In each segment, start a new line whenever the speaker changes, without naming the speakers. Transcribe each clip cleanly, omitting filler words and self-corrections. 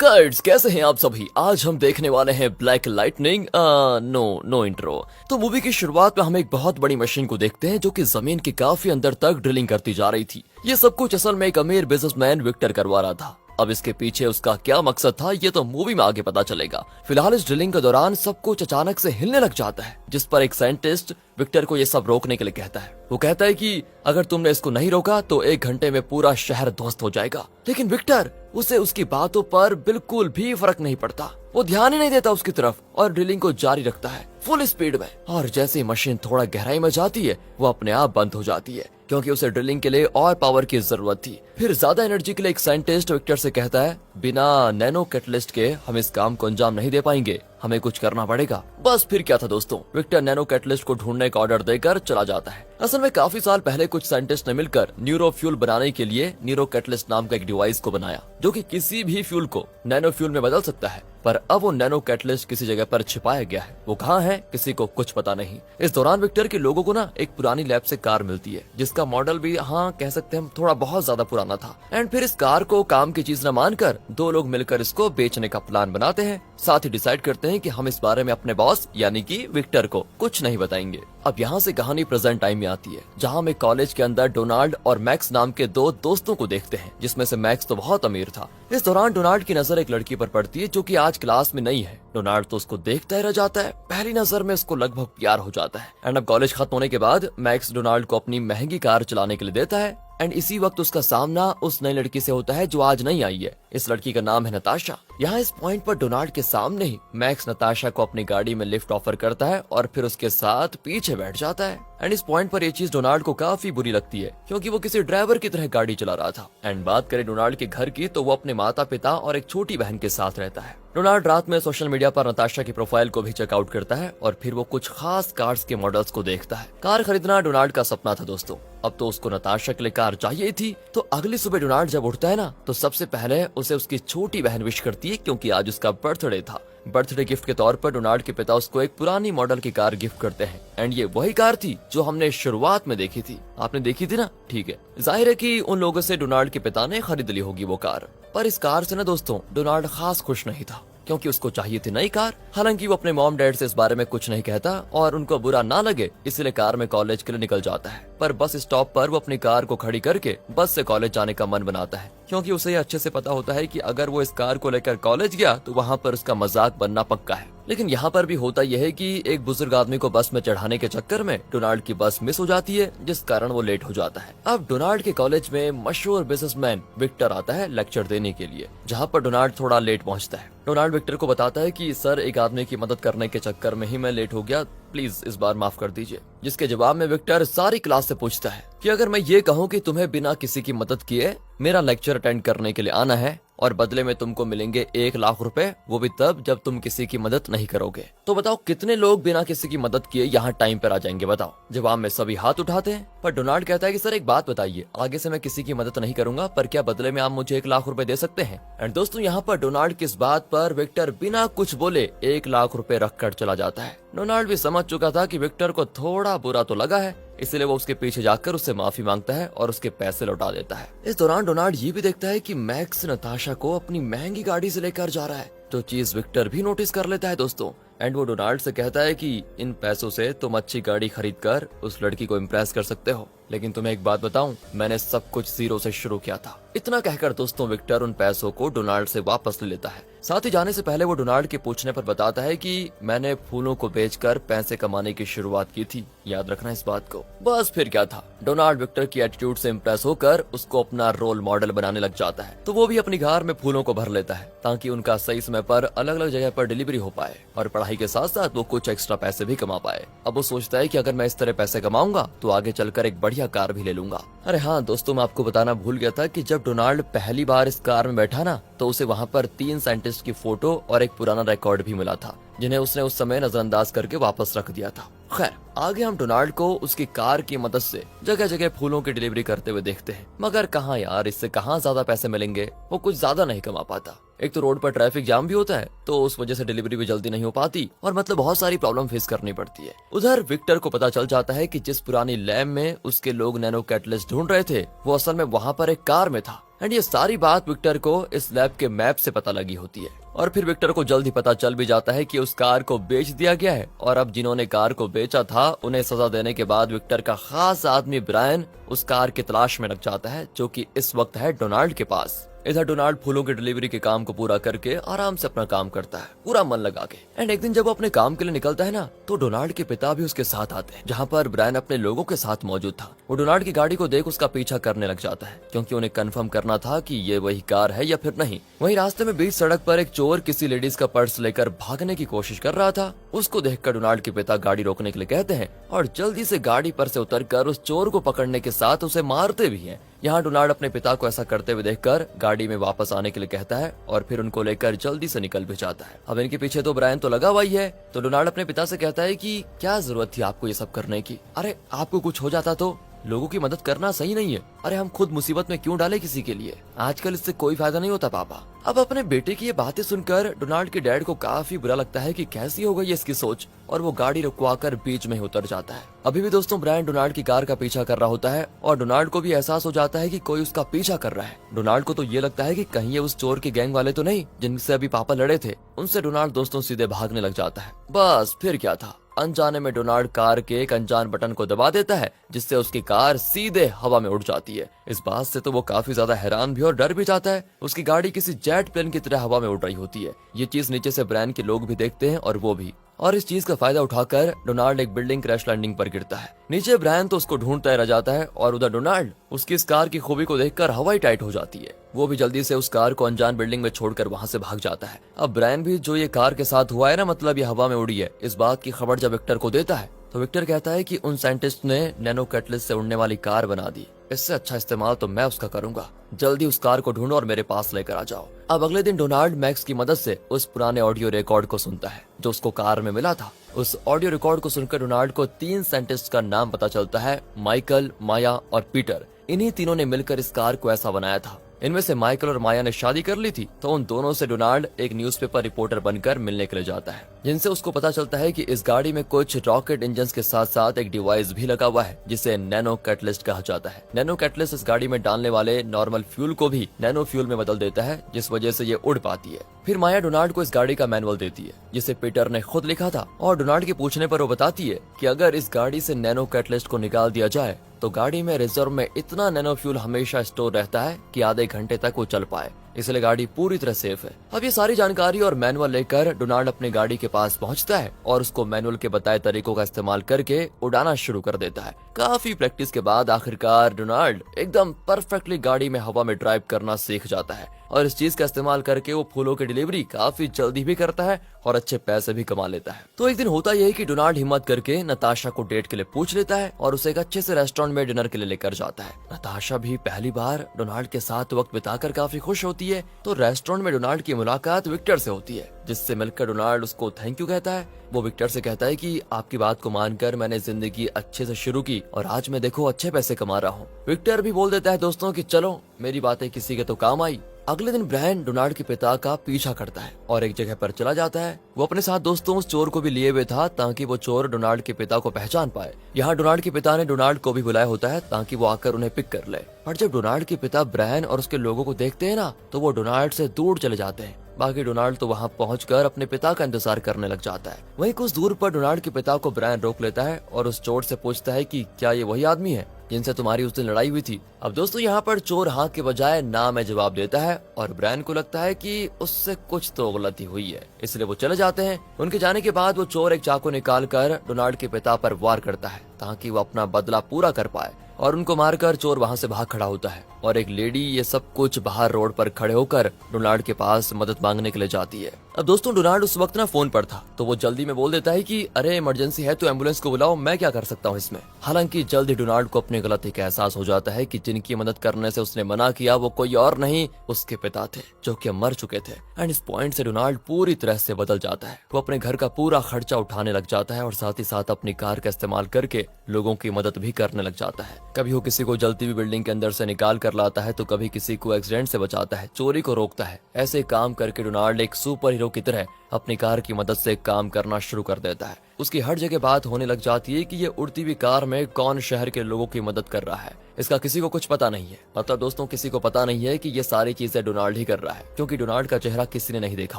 Rockers, कैसे हैं आप सभी। आज हम देखने वाले हैं ब्लैक लाइटनिंग। No intro. तो मूवी की शुरुआत में हम एक बहुत बड़ी मशीन को देखते हैं जो कि जमीन के काफी अंदर तक ड्रिलिंग करती जा रही थी। ये सब कुछ असल में एक अमीर बिजनेसमैन विक्टर करवा रहा था। अब इसके पीछे उसका क्या मकसद था ये तो मूवी में आगे पता चलेगा। फिलहाल इस ड्रिलिंग के दौरान सब कुछ अचानक से हिलने लग जाता है, जिस पर एक साइंटिस्ट विक्टर को ये सब रोकने के लिए कहता है। वो कहता है कि अगर तुमने इसको नहीं रोका तो 1 घंटे में पूरा शहर ध्वस्त हो जाएगा। लेकिन विक्टर उसे उसकी बातों पर बिल्कुल भी फर्क नहीं पड़ता। वो ध्यान ही नहीं देता उसकी तरफ और ड्रिलिंग को जारी रखता है फुल स्पीड में। और जैसे ही मशीन थोड़ा गहराई में जाती है वो अपने आप बंद हो जाती है, क्योंकि उसे ड्रिलिंग के लिए और पावर की जरूरत थी। फिर ज्यादा एनर्जी के लिए एक साइंटिस्ट विक्टर से कहता है, बिना नैनो कैटलिस्ट के हम इस काम को अंजाम नहीं दे पाएंगे, हमें कुछ करना पड़ेगा। बस फिर क्या था दोस्तों, विक्टर नैनो कैटलिस्ट को ढूंढने का ऑर्डर देकर चला जाता है। असल में काफी साल पहले कुछ साइंटिस्ट ने मिलकर न्यूरो फ्यूल बनाने के लिए न्यूरो कैटलिस्ट नाम का एक डिवाइस को बनाया, जो कि किसी भी फ्यूल को नैनो फ्यूल में बदल सकता है। पर अब वो नैनो कैटलिस्ट किसी जगह पर छिपाया गया है। वो कहाँ है किसी को कुछ पता नहीं। इस दौरान विक्टर के लोगों को ना एक पुरानी लैब से कार मिलती है, जिसका मॉडल भी कह सकते हैं हम थोड़ा बहुत ज्यादा पुराना था। एंड फिर इस कार को काम की चीज न मानकर 2 लोग मिलकर इसको बेचने का प्लान बनाते हैं। साथ ही डिसाइड करते हैं कि हम इस बारे में अपने बॉस यानी कि विक्टर को कुछ नहीं बताएंगे। अब यहाँ से कहानी प्रेजेंट टाइम में आती है, जहाँ हम एक कॉलेज के अंदर डोनाल्ड और मैक्स नाम के 2 दोस्तों को देखते हैं, जिसमें से मैक्स तो बहुत अमीर था। इस दौरान डोनाल्ड की नजर एक लड़की पर पड़ती है जो कि आज क्लास में नहीं है। डोनाल्ड तो उसको देखता ही रह जाता है, पहली नजर में उसको लगभग प्यार हो जाता है। एंड अब कॉलेज खत्म होने के बाद मैक्स डोनाल्ड को अपनी महंगी कार चलाने के लिए देता है। एंड इसी वक्त उसका सामना उस नई लड़की से होता है जो आज नहीं आई है। इस लड़की का नाम है नताशा। यहाँ इस पॉइंट पर डोनाल्ड के सामने ही मैक्स नताशा को अपनी गाड़ी में लिफ्ट ऑफर करता है और फिर उसके साथ पीछे बैठ जाता है। एंड इस पॉइंट पर ये चीज डोनाल्ड को काफी बुरी लगती है, क्योंकि वो किसी ड्राइवर की तरह गाड़ी चला रहा था। एंड बात करें डोनाल्ड के घर की, तो वो अपने माता पिता और एक छोटी बहन के साथ रहता है। डोनाल्ड रात में सोशल मीडिया पर नताशा की प्रोफाइल को भी चेकआउट करता है और फिर वो कुछ खास कार्स के मॉडल्स को देखता है। कार खरीदना डोनाल्ड का सपना था दोस्तों। अब तो उसको नताशा के लिए कार चाहिए थी। तो अगली सुबह डोनाल्ड जब उठता है ना, तो सबसे पहले उसे उसकी छोटी बहन विश करती है, क्योंकि आज उसका बर्थडे था। बर्थडे गिफ्ट के तौर पर डोनाल्ड के पिता उसको एक पुरानी मॉडल की कार गिफ्ट करते हैं। एंड ये वही कार थी जो हमने शुरुआत में देखी थी। आपने देखी थी ना? ठीक है, जाहिर है कि उन लोगों से डोनाल्ड के पिता ने खरीद ली होगी वो कार। पर इस कार से ना दोस्तों डोनाल्ड खास खुश नहीं था, क्योंकि उसको चाहिए थी नई कार। हालांकि वो अपने मॉम डैड से इस बारे में कुछ नहीं कहता और उनको बुरा ना लगे इसलिए कार में कॉलेज के लिए निकल जाता है। पर बस स्टॉप पर वो अपनी कार को खड़ी करके बस से कॉलेज जाने का मन बनाता है, क्योंकि उसे अच्छे से पता होता है कि अगर वो इस कार को लेकर कॉलेज गया तो वहाँ पर उसका मजाक बनना पक्का है। लेकिन यहाँ पर भी होता यह है कि एक बुजुर्ग आदमी को बस में चढ़ाने के चक्कर में डोनाल्ड की बस मिस हो जाती है, जिस कारण वो लेट हो जाता है। अब डोनाल्ड के कॉलेज में मशहूर बिजनेसमैन विक्टर आता है लेक्चर देने के लिए, जहाँ पर डोनाल्ड थोड़ा लेट पहुँचता है। डोनाल्ड विक्टर को बताता है कि सर, एक आदमी की मदद करने के चक्कर में ही मैं लेट हो गया, प्लीज इस बार माफ कर दीजिए। जिसके जवाब में विक्टर सारी क्लास से पूछता है कि अगर मैं ये कहूँ कि तुम्हें बिना किसी की मदद किए मेरा लेक्चर अटेंड करने के लिए आना है और बदले में तुमको मिलेंगे 1 लाख रुपए, वो भी तब जब तुम किसी की मदद नहीं करोगे, तो बताओ कितने लोग बिना किसी की मदद किए यहाँ टाइम पर आ जाएंगे? बताओ। जवाब में सभी हाथ उठाते हैं। पर डोनाल्ड कहता है कि सर एक बात बताइए, आगे से मैं किसी की मदद नहीं करूंगा, पर क्या बदले में आप मुझे 1 लाख रुपए दे सकते हैं? एंड दोस्तों यहाँ पर डोनाल्ड की इस बात पर विक्टर बिना कुछ बोले 1 लाख रुपए रख कर चला जाता है। डोनाल्ड भी समझ चुका था कि विक्टर को थोड़ा बुरा तो लगा है, इसलिए वो उसके पीछे जाकर उससे माफी मांगता है और उसके पैसे लौटा देता है। इस दौरान डोनाल्ड ये भी देखता है कि मैक्स नताशा को अपनी महंगी गाड़ी से लेकर जा रहा है, तो चीज विक्टर भी नोटिस कर लेता है दोस्तों। एंड वो डोनाल्ड से कहता है कि इन पैसों से तुम अच्छी गाड़ी खरीद कर उस लड़की को इम्प्रेस कर सकते हो, लेकिन तुम्हें एक बात बताऊं, मैंने सब कुछ 0 से शुरू किया था। इतना कहकर दोस्तों विक्टर उन पैसों को डोनाल्ड से वापस ले लेता है। साथ ही जाने से पहले वो डोनाल्ड के पूछने पर बताता है कि मैंने फूलों को बेचकर पैसे कमाने की शुरुआत की थी, याद रखना इस बात को। बस फिर क्या था, डोनाल्ड विक्टर की एटीट्यूड से इम्प्रेस होकर उसको अपना रोल मॉडल बनाने लग जाता है। तो वो भी अपनी कार में फूलों को भर लेता है ताकि उनका सही समय पर अलग अलग जगह पर डिलीवरी हो पाए और पढ़ाई के साथ साथ वो कुछ एक्स्ट्रा पैसे भी कमा पाए। अब वो सोचता है कि अगर मैं इस तरह पैसे कमाऊंगा तो आगे चलकर एक बढ़िया कार भी ले लूंगा। अरे हाँ दोस्तों, मैं आपको बताना भूल गया था कि जब डोनाल्ड पहली बार इस कार में बैठा ना, तो उसे वहाँ पर 3 साइंटिस्ट की फोटो और एक पुराना रिकॉर्ड भी मिला था, जिन्हें उसने उस समय नजरअंदाज करके वापस रख दिया था। खैर आगे हम डोनाल्ड को उसकी कार की मदद से जगह जगह फूलों की डिलीवरी करते हुए देखते हैं, मगर कहाँ यार, इससे कहाँ ज्यादा पैसे मिलेंगे, वो कुछ ज्यादा नहीं कमा पाता। एक तो रोड पर ट्रैफिक जाम भी होता है, तो उस वजह से डिलीवरी भी जल्दी नहीं हो पाती और मतलब बहुत सारी प्रॉब्लम फेस करनी पड़ती है। उधर विक्टर को पता चल जाता है कि जिस पुरानी लैब में उसके लोग नैनो कैटलिस्ट ढूंढ रहे थे, वो असल में वहाँ पर एक कार में था। एंड ये सारी बात विक्टर को इस लैब के मैप से पता लगी होती है और फिर विक्टर को जल्द ही पता चल भी जाता है कि उस कार को बेच दिया गया है और अब जिन्होंने कार को बेचा था उन्हें सजा देने के बाद विक्टर का खास आदमी ब्रायन उस कार की तलाश में लग जाता है, जो कि इस वक्त है डोनाल्ड के पास। इधर डोनाल्ड फूलों की डिलीवरी के काम को पूरा करके आराम से अपना काम करता है, पूरा मन लगा के। एंड एक दिन जब वो अपने काम के लिए निकलता है ना, तो डोनाल्ड के पिता भी उसके साथ आते हैं, जहाँ पर ब्रायन अपने लोगों के साथ मौजूद था। वो डोनाल्ड की गाड़ी को देख उसका पीछा करने लग जाता है, क्योंकि उन्हें कंफर्म करना था कि ये वही कार है या फिर नहीं। वहीं रास्ते में बीच सड़क पर एक चोर किसी लेडीज का पर्स लेकर भागने की कोशिश कर रहा था। उसको देखकर डोनाल्ड के पिता गाड़ी रोकने के लिए कहते हैं और जल्दी से गाड़ी पर से उतरकर उस चोर को पकड़ने के साथ उसे मारते भी हैं। यहाँ डोनाल्ड अपने पिता को ऐसा करते हुए देखकर गाड़ी में वापस आने के लिए कहता है और फिर उनको लेकर जल्दी से निकल भी जाता है। अब इनके पीछे तो ब्रायन तो लगा हुआ ही है, तो डोनाल्ड अपने पिता से कहता है कि क्या जरूरत थी आपको ये सब करने की, अरे आपको कुछ हो जाता तो लोगों की मदद करना सही नहीं है, अरे हम खुद मुसीबत में क्यों डाले किसी के लिए, आजकल इससे कोई फायदा नहीं होता पापा। अब अपने बेटे की ये बातें सुनकर डोनाल्ड के डैड को काफी बुरा लगता है कि कैसी हो गई है इसकी सोच, और वो गाड़ी रुकवाकर बीच में ही उतर जाता है। अभी भी दोस्तों ब्रायन डोनाल्ड की कार का पीछा कर रहा होता है और डोनाल्ड को भी एहसास हो जाता है कि कोई उसका पीछा कर रहा है। डोनाल्ड को तो ये लगता है कि कहीं ये उस चोर के गैंग वाले तो नहीं जिनसे अभी पापा लड़े थे। उनसे डोनाल्ड दोस्तों सीधे भागने लग जाता है। बस फिर क्या था, अनजाने में डोनाल्ड कार के एक अनजान बटन को दबा देता है, जिससे उसकी कार सीधे हवा में उड़ जाती है। इस बात से तो वो काफी ज्यादा हैरान भी और डर भी जाता है। उसकी गाड़ी किसी जेट प्लेन की तरह हवा में उड़ रही होती है। ये चीज नीचे से ब्रायन के लोग भी देखते हैं और वो भी, और इस चीज का फायदा उठाकर डोनाल्ड एक बिल्डिंग क्रैश लैंडिंग पर गिरता है। नीचे ब्रायन तो उसको ढूंढता रह जाता है और उधर डोनाल्ड उसकी इस कार की खूबी को देखकर हवाई टाइट हो जाती है। वो भी जल्दी से उस कार को अनजान बिल्डिंग में छोड़कर वहां से भाग जाता है। अब ब्रायन भी जो ये कार के साथ हुआ है ना, मतलब ये हवा में उड़ी है, इस बात की खबर जब विक्टर को देता है तो विक्टर कहता है कि उन साइंटिस्ट ने नैनो कैटलिस्ट से उड़ने वाली कार बना दी, इससे अच्छा इस्तेमाल तो मैं उसका करूंगा, जल्दी उस कार को ढूंढो और मेरे पास लेकर आ जाओ। अब अगले दिन डोनाल्ड मैक्स की मदद से उस पुराने ऑडियो रिकॉर्ड को सुनता है जो उसको कार में मिला था। उस ऑडियो रिकॉर्ड को सुनकर डोनाल्ड को 3 साइंटिस्ट का नाम पता चलता है, माइकल, माया और पीटर। इन्हीं तीनों ने मिलकर इस कार को ऐसा बनाया था। इनमें से माइकल और माया ने शादी कर ली थी, तो उन दोनों से डोनाल्ड एक न्यूज़पेपर रिपोर्टर बनकर मिलने के लिए जाता है, जिनसे उसको पता चलता है कि इस गाड़ी में कुछ रॉकेट इंजन के साथ साथ एक डिवाइस भी लगा हुआ है जिसे नैनो कैटलिस्ट कहा जाता है। नैनो कैटलिस्ट इस गाड़ी में डालने वाले नॉर्मल फ्यूल को भी नैनो फ्यूल में बदल देता है, जिस वजह से ये उड़ पाती है। फिर माया डोनाल्ड को इस गाड़ी का मैनुअल देती है, जिसे पीटर ने खुद लिखा था, और डोनाल्ड के पूछने पर वो बताती है कि अगर इस गाड़ी से नैनो कैटलिस्ट को निकाल दिया जाए तो गाड़ी में रिजर्व में इतना नैनो फ्यूल हमेशा स्टोर रहता है कि आधे घंटे तक वो चल पाए, इसलिए गाड़ी पूरी तरह सेफ है। अब ये सारी जानकारी और मैनुअल लेकर डोनाल्ड अपनी गाड़ी के पास पहुंचता है और उसको मैनुअल के बताए तरीकों का इस्तेमाल करके उड़ाना शुरू कर देता है। काफी प्रैक्टिस के बाद आखिरकार डोनाल्ड एकदम परफेक्टली गाड़ी में हवा में ड्राइव करना सीख जाता है, और इस चीज का इस्तेमाल करके वो फूलों की डिलीवरी काफी जल्दी भी करता है और अच्छे पैसे भी कमा लेता है। तो एक दिन होता यह है कि डोनाल्ड हिम्मत करके नताशा को डेट के लिए पूछ लेता है और उसे एक अच्छे से रेस्टोरेंट में डिनर के लिए लेकर जाता है। नताशा भी पहली बार डोनाल्ड के साथ वक्त बिताकर काफी खुश होती है। तो रेस्टोरेंट में डोनाल्ड की मुलाकात विक्टर से होती है, जिससे मिलकर डोनाल्ड उसको थैंक यू कहता है। वो विक्टर से कहता है कि आपकी बात को मानकर मैंने जिंदगी अच्छे से शुरू की और आज मैं देखो अच्छे पैसे कमा रहा हूँ। विक्टर भी बोल देता है दोस्तों कि चलो मेरी बातें किसी के तो काम आई। अगले दिन ब्रायन डोनाल्ड के पिता का पीछा करता है और एक जगह पर चला जाता है। वो अपने साथ दोस्तों उस चोर को भी लिए हुए था ताकि वो चोर डोनाल्ड के पिता को पहचान पाए। यहाँ डोनाल्ड के पिता ने डोनाल्ड को भी बुलाया होता है ताकि वो आकर उन्हें पिक कर ले। पर जब डोनाल्ड के पिता ब्रायन और उसके लोगों को देखते हैं ना, तो वो डोनाल्ड से दूर चले जाते हैं। बाकी डोनाल्ड तो वहाँ पहुंचकर अपने पिता का इंतजार करने लग जाता है। वहीं कुछ दूर पर डोनाल्ड के पिता को ब्रायन रोक लेता है और उस चोर से पूछता है कि क्या ये वही आदमी है जिनसे तुम्हारी उस दिन लड़ाई हुई थी। अब दोस्तों यहाँ पर चोर हाँ के बजाय ना में जवाब देता है और ब्रायन को लगता है कि उससे कुछ तो गलती हुई है, इसलिए वो चले जाते हैं। उनके जाने के बाद वो चोर एक चाकू निकाल कर डोनाल्ड के पिता पर वार करता है ताकि वो अपना बदला पूरा कर पाए, और उनको मारकर चोर वहाँ से भाग खड़ा होता है और एक लेडी ये सब कुछ बाहर रोड पर खड़े होकर डोनाल्ड के पास मदद मांगने के लिए जाती है। अब दोस्तों डोनाल्ड उस वक्त ना फोन पर था, तो वो जल्दी में बोल देता है कि अरे इमरजेंसी है तो एम्बुलेंस को बुलाओ, मैं क्या कर सकता हूँ इसमें। हालांकि जल्द ही डोनाल्ड को अपनी गलती का एहसास हो जाता है कि जिनकी मदद करने से उसने मना किया वो कोई और नहीं उसके पिता थे, जो कि मर चुके थे। एंड इस पॉइंट से डोनाल्ड पूरी तरह से बदल जाता है। वो अपने घर का पूरा खर्चा उठाने लग जाता है और साथ ही साथ अपनी कार का इस्तेमाल करके लोगों की मदद भी करने लग जाता है। कभी वो किसी को जलती हुई बिल्डिंग के अंदर से निकाल कर लाता है, तो कभी किसी को एक्सीडेंट से बचाता है, चोरी को रोकता है। ऐसे काम करके डोनाल्ड एक सुपर हीरो की तरह अपनी कार की मदद से काम करना शुरू कर देता है। उसकी हर जगह बात होने लग जाती है कि ये उड़ती हुई कार में कौन शहर के लोगों की मदद कर रहा है। इसका किसी को कुछ पता नहीं है। मतलब दोस्तों किसी को पता नहीं है कि ये सारी चीजें डोनाल्ड ही कर रहा है, क्योंकि डोनाल्ड का चेहरा किसी ने नहीं देखा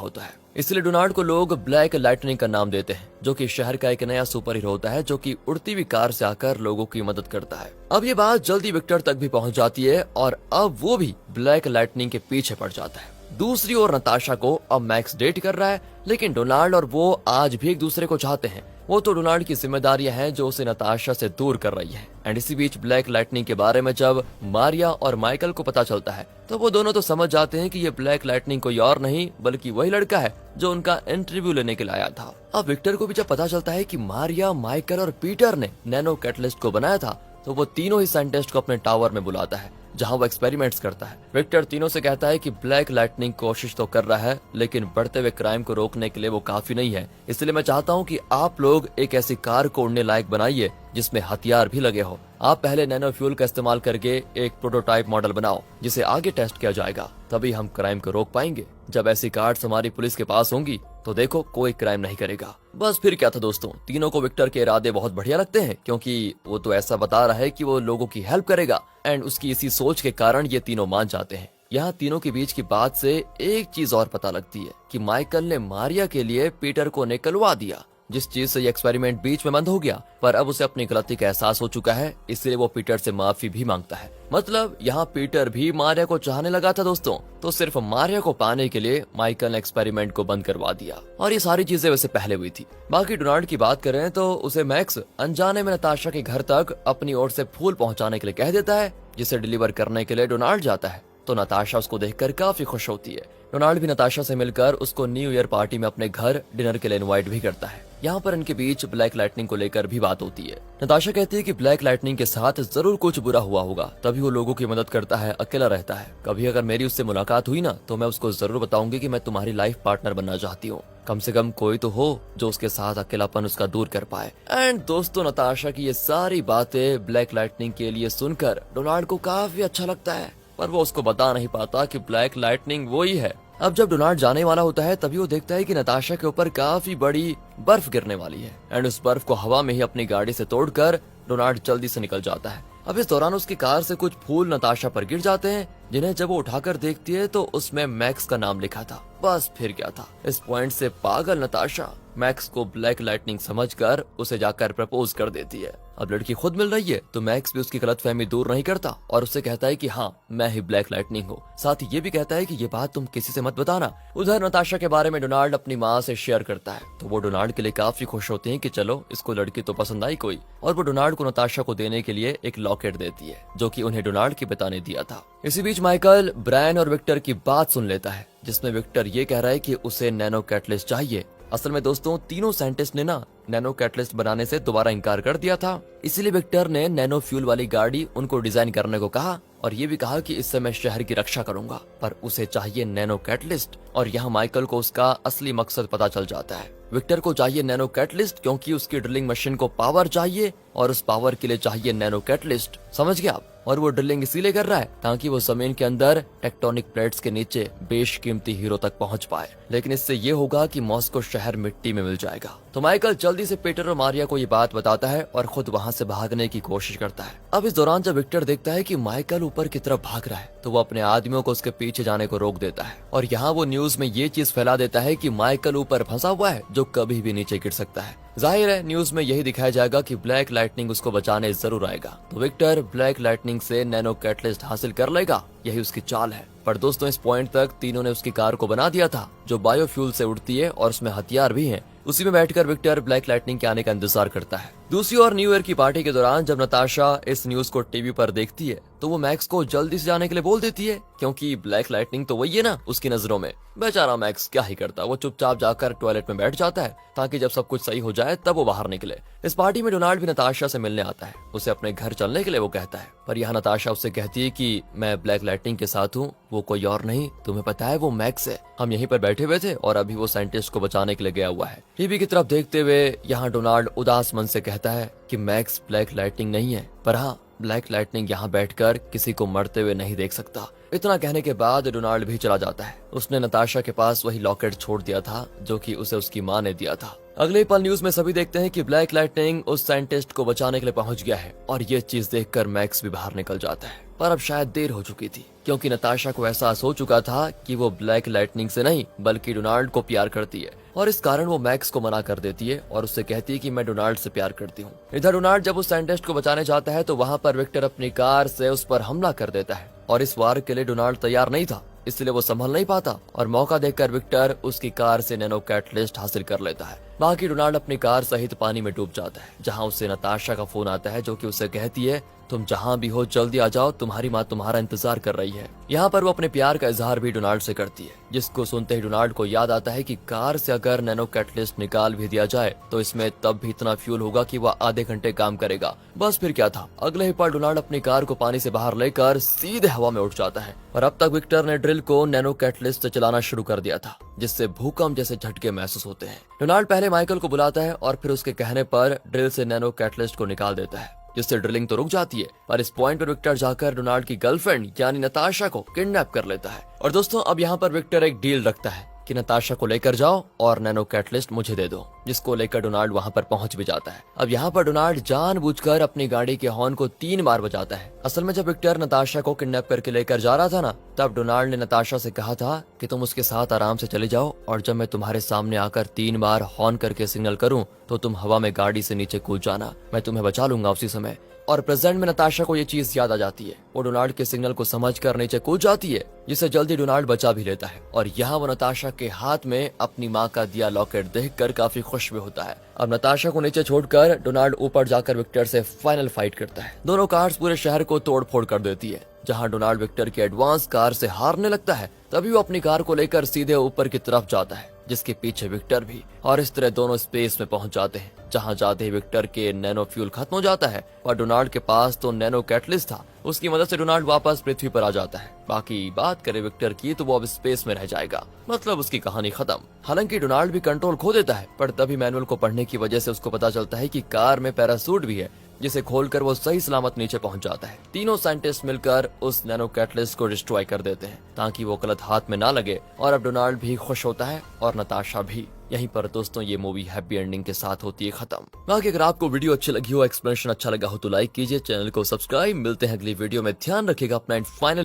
होता है। इसलिए डोनाल्ड को लोग ब्लैक लाइटनिंग का नाम देते हैं, जो कि शहर का एक नया सुपर हीरो होता है जो कि उड़ती हुई कार से आकर लोगों की मदद करता है। अब ये बात जल्दी विक्टर तक भी पहुंच जाती है और अब वो भी ब्लैक लाइटनिंग के पीछे पड़ जाता है। दूसरी ओर नताशा को अब मैक्स डेट कर रहा है, लेकिन डोनाल्ड और वो आज भी एक दूसरे को चाहते हैं। वो तो डोनाल्ड की जिम्मेदारियां हैं जो उसे नताशा से दूर कर रही है। एंड इसी बीच ब्लैक लाइटनिंग के बारे में जब मारिया और माइकल को पता चलता है, तो वो दोनों तो समझ जाते हैं कि ये ब्लैक लाइटनिंग कोई और नहीं बल्कि वही लड़का है जो उनका इंटरव्यू लेने के लिए आया था। अब विक्टर को भी जब पता चलता है कि मारिया, माइकल और पीटर ने नैनो कैटलिस्ट को बनाया था, तो वो तीनों ही साइंटिस्ट को अपने टावर में बुलाता है जहां वो एक्सपेरिमेंट्स करता है। विक्टर तीनों से कहता है कि ब्लैक लाइटनिंग कोशिश तो कर रहा है, लेकिन बढ़ते हुए क्राइम को रोकने के लिए वो काफी नहीं है। इसलिए मैं चाहता हूं कि आप लोग एक ऐसी कार को उड़ने लायक बनाइए जिसमें हथियार भी लगे हो। आप पहले नैनो फ्यूल का इस्तेमाल करके एक प्रोटोटाइप मॉडल बनाओ जिसे आगे टेस्ट किया जाएगा, तभी हम क्राइम को रोक पाएंगे। जब ऐसी कार्ड्स हमारी पुलिस के पास होंगी तो देखो कोई क्राइम नहीं करेगा। बस फिर क्या था दोस्तों, तीनों को विक्टर के इरादे बहुत बढ़िया लगते हैं, क्योंकि वो तो ऐसा बता रहा है कि वो लोगों की हेल्प करेगा। एंड उसकी इसी सोच के कारण ये तीनों मान जाते हैं। यहाँ तीनों के बीच की बात से एक चीज और पता लगती है कि माइकल ने मारिया के लिए पीटर को निकलवा दिया, जिस चीज से ये एक्सपेरिमेंट बीच में बंद हो गया। पर अब उसे अपनी गलती का एहसास हो चुका है, इसलिए वो पीटर से माफी भी मांगता है। मतलब यहाँ पीटर भी मारिया को चाहने लगा था दोस्तों, तो सिर्फ मारिया को पाने के लिए माइकल ने एक्सपेरिमेंट को बंद करवा दिया। और ये सारी चीजें वैसे पहले हुई थी। बाकी डोनाल्ड की बात करें तो उसे मैक्स अनजाने में नताशा के घर तक अपनी ओर से फूल पहुंचाने के लिए कह देता है, जिसे डिलीवर करने के लिए डोनाल्ड जाता है। तो नताशा उसको देखकर काफी खुश होती है। डोनाल्ड भी नताशा से मिलकर उसको न्यू ईयर पार्टी में अपने घर डिनर के लिए इनवाइट भी करता है। यहाँ पर इनके बीच ब्लैक लाइटनिंग को लेकर भी बात होती है। नताशा कहती है कि ब्लैक लाइटनिंग के साथ जरूर कुछ बुरा हुआ होगा, तभी वो लोगों की मदद करता है, अकेला रहता है। कभी अगर मेरी उससे मुलाकात हुई ना, तो मैं उसको जरूर बताऊंगी कि मैं तुम्हारी लाइफ पार्टनर बनना चाहती हूँ। कम से कम कोई तो हो जो उसके साथ अकेलापन उसका दूर कर पाए। एंड दोस्तों नताशा की ये सारी बातें ब्लैक लाइटनिंग के लिए सुनकर डोनाल्ड को काफी अच्छा लगता है, पर वो उसको बता नहीं पाता कि ब्लैक लाइटनिंग वो ही है। अब जब डोनाल्ड जाने वाला होता है, तभी वो देखता है कि नताशा के ऊपर काफी बड़ी बर्फ गिरने वाली है। एंड उस बर्फ को हवा में ही अपनी गाड़ी से तोड़कर डोनाल्ड जल्दी से निकल जाता है। अब इस दौरान उसकी कार से कुछ फूल नताशा पर गिर जाते हैं, जिन्हें जब वो उठाकर देखती है तो उसमें मैक्स का नाम लिखा था। बस फिर क्या था, इस पॉइंट से पागल नताशा मैक्स को ब्लैक लाइटनिंग समझकर उसे जाकर प्रपोज कर देती है। अब लड़की खुद मिल रही है, तो मैक्स भी उसकी गलतफहमी दूर नहीं करता और उससे कहता है कि हाँ मैं ही ब्लैक लाइटनिंग हूँ। साथ ही ये भी कहता है कि ये बात तुम किसी से मत बताना। उधर नताशा के बारे में डोनाल्ड अपनी माँ से शेयर करता है, तो वो डोनाल्ड के लिए काफी खुश होती है कि चलो इसको लड़की तो पसंद आई कोई। और वो डोनाल्ड को नताशा को देने के लिए एक लॉकेट देती है, जो कि उन्हें डोनाल्ड के पिता ने दिया था। इसी बीच माइकल ब्रायन और विक्टर की बात सुन लेता है, जिसमें विक्टर ये कह रहा है कि उसे नैनो कैटलिस्ट चाहिए। असल में दोस्तों तीनों साइंटिस्ट ने ना नैनो कैटलिस्ट बनाने से दोबारा इनकार कर दिया था, इसीलिए विक्टर ने नैनो फ्यूल वाली गाड़ी उनको डिजाइन करने को कहा और ये भी कहा कि इससे मैं शहर की रक्षा करूंगा, पर उसे चाहिए नैनो कैटलिस्ट। और यहाँ माइकल को उसका असली मकसद पता चल जाता है। विक्टर को चाहिए नैनो कैटलिस्ट क्योंकि उसकी ड्रिलिंग मशीन को पावर चाहिए और उस पावर के लिए चाहिए नैनो कैटलिस्ट। समझ गया आप? और वो ड्रिलिंग इसीलिए कर रहा है ताकि वो जमीन के अंदर टेक्टोनिक प्लेट्स के नीचे बेशकीमती हीरो तक पहुंच पाए। लेकिन इससे ये होगा कि मॉस्को शहर मिट्टी में मिल जाएगा। तो माइकल जल्दी से पीटर और मारिया को ये बात बताता है और खुद वहाँ से भागने की कोशिश करता है। अब इस दौरान जब विक्टर देखता है कि माइकल ऊपर की तरफ भाग रहा है, तो वो अपने आदमियों को उसके पीछे जाने को रोक देता है और यहाँ वो न्यूज में ये चीज फैला देता है कि माइकल ऊपर फंसा हुआ है जो कभी भी नीचे गिर सकता है। जाहिर है न्यूज में यही दिखाया जाएगा कि ब्लैक लाइटनिंग उसको बचाने जरूर आएगा। तो विक्टर ब्लैक लाइटनिंग से नैनो कैटलिस्ट हासिल कर लेगा, यही उसकी चाल है। पर दोस्तों इस पॉइंट तक तीनों ने उसकी कार को बना दिया था, जो बायोफ्यूल से उड़ती है और उसमें हथियार भी हैं। उसी में बैठकर विक्टर ब्लैक लाइटनिंग के आने का इंतजार करता है। दूसरी ओर न्यू ईयर की पार्टी के दौरान जब नताशा इस न्यूज को टीवी पर देखती है तो वो मैक्स को जल्दी से जाने के लिए बोल देती है, क्योंकि ब्लैक लाइटनिंग तो वही है ना उसकी नजरों में। बेचारा मैक्स क्या ही करता, वो चुपचाप जाकर टॉयलेट में बैठ जाता है ताकि जब सब कुछ सही हो जाए तब वो बाहर निकले। इस पार्टी में डोनाल्ड भी नताशा से मिलने आता है। उसे अपने घर चलने के लिए वो कहता है, पर यहाँ नताशा उससे कहती है कि मैं ब्लैक लाइटनिंग के साथ हूँ, वो कोई और नहीं, तुम्हें पता है वो मैक्स है। हम यहीं पर बैठे हुए थे और अभी वो साइंटिस्ट को बचाने के लिए गया हुआ है। टीवी की तरफ देखते हुए यहाँ डोनाल्ड उदास मन से कहता है कि मैक्स ब्लैक लाइटनिंग नहीं है, पर हाँ ब्लैक लाइटनिंग यहाँ बैठकर किसी को मरते हुए नहीं देख सकता। इतना कहने के बाद डोनाल्ड भी चला जाता है। उसने नताशा के पास वही लॉकेट छोड़ दिया था जो कि उसे उसकी माँ ने दिया था। अगले ही पल न्यूज में सभी देखते हैं कि ब्लैक लाइटनिंग उस साइंटिस्ट को बचाने के लिए पहुंच गया है और ये चीज देखकर मैक्स भी बाहर निकल जाता है। पर अब शायद देर हो चुकी थी, क्योंकि नताशा को एहसास हो चुका था कि वो ब्लैक लाइटनिंग से नहीं बल्कि डोनाल्ड को प्यार करती है और इस कारण वो मैक्स को मना कर देती है और उससे कहती है कि मैं डोनाल्ड से प्यार करती हूँ। इधर डोनाल्ड जब उस साइंटिस्ट को बचाने जाता है तो वहाँ पर विक्टर अपनी कार से उस पर हमला कर देता है और इस वार के लिए डोनाल्ड तैयार नहीं था, इसलिए वो संभल नहीं पाता और मौका देखकर विक्टर उसकी कार से नैनो कैटलिस्ट हासिल कर लेता है। बाकी डोनाल्ड अपनी कार सहित पानी में डूब जाता है, जहां उसे नताशा का फोन आता है जो कि उसे कहती है तुम जहां भी हो जल्दी आ जाओ, तुम्हारी माँ तुम्हारा इंतजार कर रही है। यहाँ पर वो अपने प्यार का इजहार भी डोनाल्ड से करती है, जिसको सुनते ही डोनाल्ड को याद आता है कि कार से अगर नैनो कैटलिस्ट निकाल भी दिया जाए तो इसमें तब भी इतना फ्यूल होगा कि वह आधे घंटे काम करेगा। बस फिर क्या था, अगले ही पल डोनाल्ड अपनी कार को पानी से बाहर लेकर सीधे हवा में उठ जाता है और अब तक विक्टर ने ड्रिल को नैनो कैटलिस्ट से चलाना शुरू कर दिया था, जिससे भूकंप जैसे झटके महसूस होते हैं। डोनाल्ड पहले माइकल को बुलाता है और फिर उसके कहने पर ड्रिल से नैनो कैटलिस्ट को निकाल देता है, जिससे ड्रिलिंग तो रुक जाती है। पर इस पॉइंट पर विक्टर जाकर डोनाल्ड की गर्लफ्रेंड यानी नताशा को किडनैप कर लेता है। और दोस्तों अब यहाँ पर विक्टर एक डील रखता है कि नताशा को लेकर जाओ और नैनो कैटलिस्ट मुझे दे दो, जिसको लेकर डोनाल्ड वहाँ पर पहुंच भी जाता है। अब यहाँ पर डोनाल्ड जानबूझकर अपनी गाड़ी के हॉर्न को 3 बार बजाता है। असल में जब विक्टर नताशा को किडनैप करके लेकर जा रहा था ना, तब डोनाल्ड ने नताशा से कहा था कि तुम उसके साथ आराम से चले जाओ और जब मैं तुम्हारे सामने आकर 3 बार हॉर्न करके सिग्नल करूं तो तुम हवा में गाड़ी से नीचे कूद जाना, मैं तुम्हें बचा लूंगा उसी समय। और प्रेजेंट में नताशा को ये चीज याद आ जाती है। वो डोनाल्ड के सिग्नल को समझकर नीचे कूद जाती है, जिसे जल्दी डोनाल्ड बचा भी लेता है। और यहाँ वो नताशा के हाथ में अपनी माँ का दिया लॉकेट देखकर काफी खुश भी होता है। अब नताशा को नीचे छोड़कर डोनाल्ड ऊपर जाकर विक्टर से फाइनल फाइट करता है। दोनों कार्स पूरे शहर को तोड़ फोड़ कर देती है। जहाँ डोनाल्ड विक्टर की एडवांस कार से हारने लगता है, तभी वो अपनी कार को लेकर सीधे ऊपर की तरफ जाता है, जिसके पीछे विक्टर भी। और इस तरह दोनों स्पेस में पहुंच जाते हैं, जहां जाते ही विक्टर के नैनो फ्यूल खत्म हो जाता है और डोनाल्ड के पास तो नैनो कैटलिस्ट था, उसकी मदद से डोनाल्ड वापस पृथ्वी पर आ जाता है। बाकी बात करें विक्टर की तो वो अब स्पेस में रह जाएगा, मतलब उसकी कहानी खत्म। हालांकि डोनाल्ड भी कंट्रोल खो देता है, पर तभी मैनुअल को पढ़ने की वजह से उसको पता चलता है कि कार में पैरासूट भी है, जिसे खोलकर वो सही सलामत नीचे पहुंच जाता है। तीनों साइंटिस्ट मिलकर उस नैनो कैटलिस्ट को डिस्ट्रॉय कर देते हैं ताकि वो गलत हाथ में ना लगे और अब डोनाल्ड भी खुश होता है और नताशा भी। यहीं पर दोस्तों ये मूवी हैप्पी एंडिंग के साथ होती है खत्म। बाकी अगर आपको वीडियो अच्छी लगी हो, एक्सप्लेनेशन अच्छा लगा हो तो लाइक कीजिए, चैनल को सब्सक्राइब। मिलते हैं अगली वीडियो में, ध्यान रखिएगा अपना। फाइनल